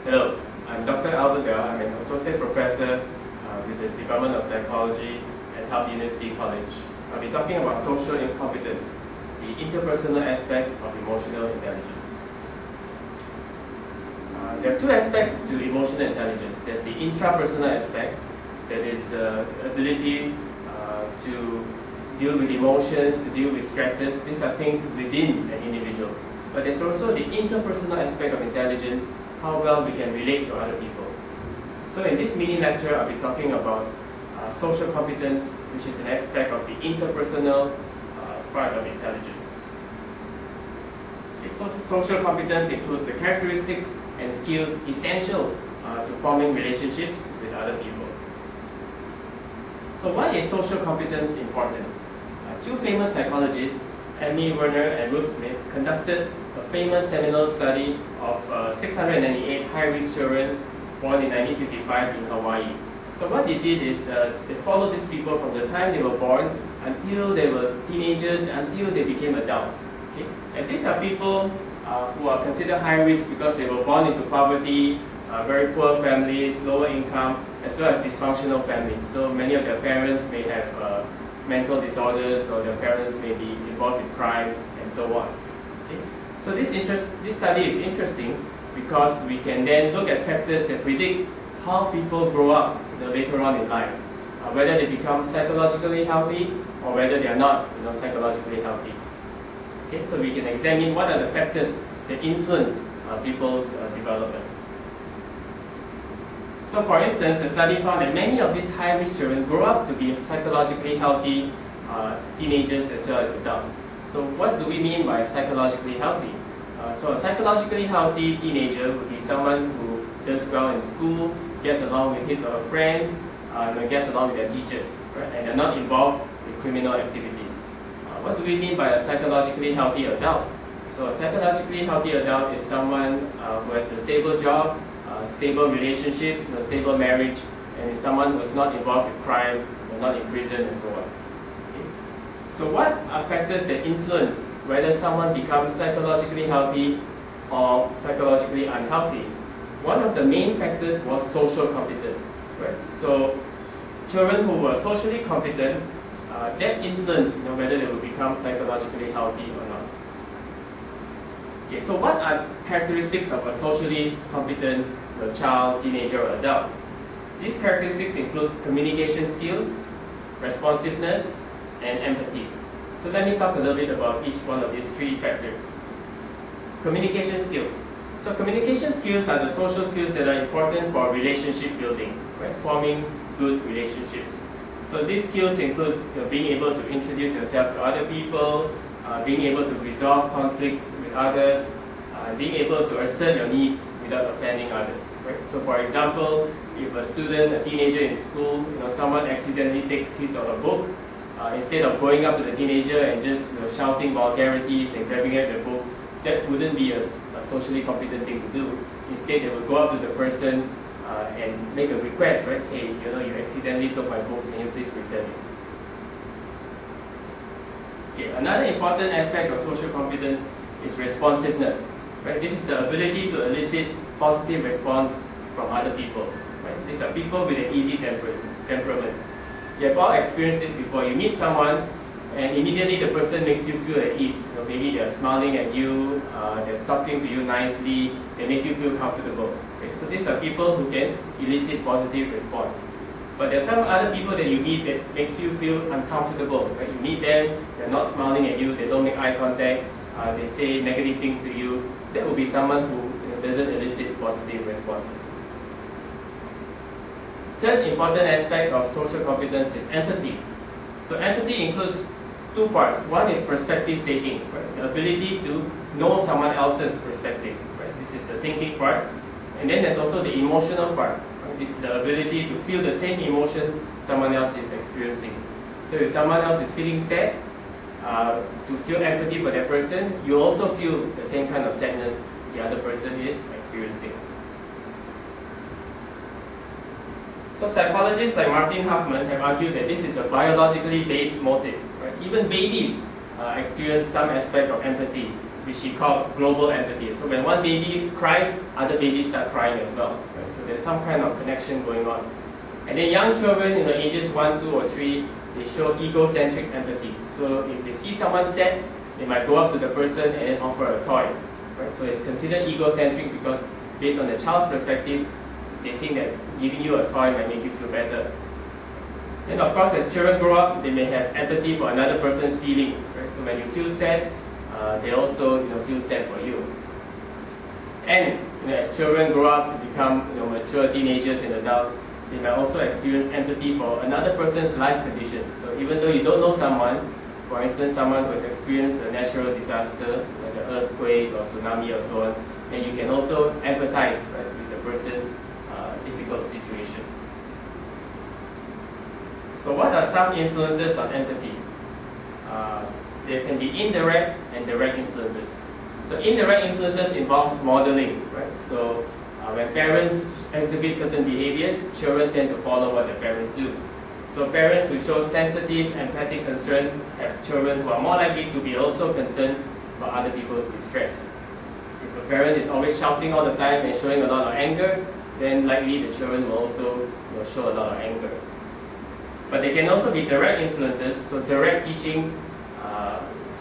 Hello, I'm Dr. Albert Bell. I'm an associate professor with the Department of Psychology at Harvard University College. I'll be talking about social incompetence, the interpersonal aspect of emotional intelligence. There are two aspects to emotional intelligence. There's the intrapersonal aspect, that is ability to deal with emotions, to deal with stresses. These are things within an individual. But there's also the interpersonal aspect of intelligence, how well we can relate to other people. So in this mini lecture, I'll be talking about social competence, which is an aspect of the interpersonal part of intelligence. Okay, social competence includes the characteristics and skills essential to forming relationships with other people. So why is social competence important? Two famous psychologists, Emmy Werner and Ruth Smith, conducted a famous seminal study of 698 high-risk children born in 1955 in Hawaii. So what they did is they followed these people from the time they were born until they were teenagers, until they became adults. Okay? And these are people who are considered high risk because they were born into poverty, very poor families, lower income, as well as dysfunctional families. So many of their parents may have mental disorders, or their parents may be involved in crime, and so on. Okay? So this study is interesting because we can then look at factors that predict how people grow up later on in life, whether they become psychologically healthy or whether they are not psychologically healthy. Okay? So we can examine what are the factors that influence people's development. So for instance, the study found that many of these high-risk children grow up to be psychologically healthy teenagers as well as adults. So what do we mean by psychologically healthy? So a psychologically healthy teenager would be someone who does well in school, gets along with his or her friends, gets along with their teachers, right? And they're not involved in criminal activities. What do we mean by a psychologically healthy adult? So a psychologically healthy adult is someone who has a stable job, stable relationships, stable marriage, and is someone who is not involved with crime, not in prison, and so on. Okay. So what are factors that influence whether someone becomes psychologically healthy or psychologically unhealthy? One of the main factors was social competence. Right? So children who were socially competent, that influenced whether they will become psychologically healthy or not. Okay, so what are characteristics of a socially competent child, teenager, or adult? These characteristics include communication skills, responsiveness, and empathy. So let me talk a little bit about each one of these three factors. Communication skills. So communication skills are the social skills that are important for relationship building, right? Forming good relationships. So these skills include being able to introduce yourself to other people, being able to resolve conflicts with others, being able to assert your needs without offending others. Right? So for example, if a student, a teenager in school, someone accidentally takes his or her book, instead of going up to the teenager and just shouting vulgarities and grabbing at the book, that wouldn't be a socially competent thing to do. Instead, they would go up to the person and make a request, right? Hey, you accidentally took my book, can you please return it? Okay, another important aspect of social competence is responsiveness. Right? This is the ability to elicit positive response from other people. Right? These are people with an easy temperament. You have all experienced this before. You meet someone and immediately the person makes you feel at ease. Maybe they're smiling at you, they're talking to you nicely, they make you feel comfortable. Okay? So these are people who can elicit positive response. But there are some other people that you meet that makes you feel uncomfortable. Right? You meet them, they're not smiling at you, they don't make eye contact, they say negative things to you. That will be someone who doesn't elicit positive responses. Third important aspect of social competence is empathy. So empathy includes two parts. One is perspective taking, right? The ability to know someone else's perspective. Right? This is the thinking part. And then there's also the emotional part. Right? This is the ability to feel the same emotion someone else is experiencing. So if someone else is feeling sad, to feel empathy for that person, you also feel the same kind of sadness the other person is experiencing. So psychologists like Martin Huffman have argued that this is a biologically based motive. Right? Even babies experience some aspect of empathy which he called global empathy. So when one baby cries, other babies start crying as well. Right? So there's some kind of connection going on. And then young children, ages 1, 2, or 3, they show egocentric empathy. So if they see someone sad, they might go up to the person and then offer a toy. Right? So it's considered egocentric because based on the child's perspective, they think that giving you a toy might make you feel better. And of course, as children grow up, they may have empathy for another person's feelings. Right? So when you feel sad, they also feel sad for you. And as children grow up, become mature teenagers and adults, they might also experience empathy for another person's life condition. So even though you don't know someone, for instance, someone who has experienced a natural disaster, like an earthquake or tsunami or so on, then you can also empathize, right, with the person's difficult situation. So what are some influences on empathy? There can be indirect and direct influences. So indirect influences involves modeling, right? So when parents exhibit certain behaviors, children tend to follow what their parents do. So parents who show sensitive, empathic concern have children who are more likely to be also concerned about other people's distress. If a parent is always shouting all the time and showing a lot of anger, then likely the children will also show a lot of anger. But they can also be direct influences, so direct teaching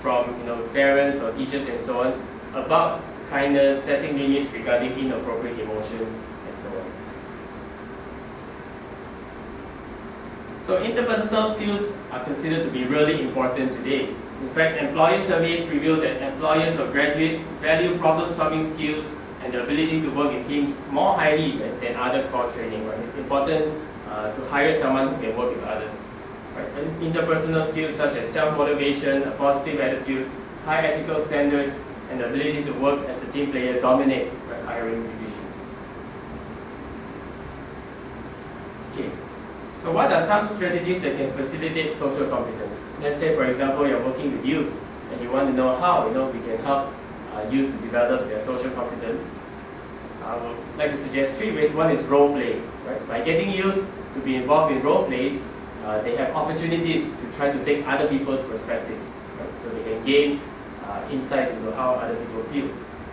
from parents or teachers and so on about kindness, setting limits regarding inappropriate emotion, and so on. So interpersonal skills are considered to be really important today. In fact, employer surveys reveal that employers of graduates value problem-solving skills and the ability to work in teams more highly than other core training. Right? It's important to hire someone who can work with others. Right? And interpersonal skills such as self-motivation, a positive attitude, high ethical standards, and the ability to work as a team player dominate hiring decisions. Okay. So what are some strategies that can facilitate social competence? Let's say, for example, you're working with youth and you want to know how we can help youth to develop their social competence. I would like to suggest 3 ways. One is role play. Right? By getting youth to be involved in role plays, they have opportunities to try to take other people's perspective. Right? So they can gain insight into how other people feel.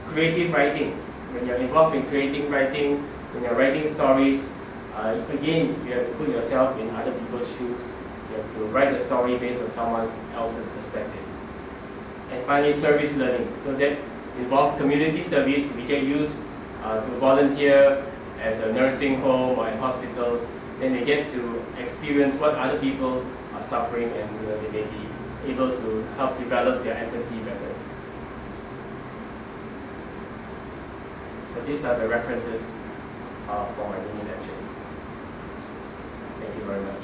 Creative writing. When you're involved in creative writing, when you're writing stories, again, you have to put yourself in other people's shoes. You have to write a story based on someone else's perspective. And finally, service learning. So that involves community service. We get used to volunteer at the nursing home or in hospitals. Then they get to experience what other people are suffering, and they may be able to help develop their empathy better. So these are the references for my mini lecture. Thank you very much.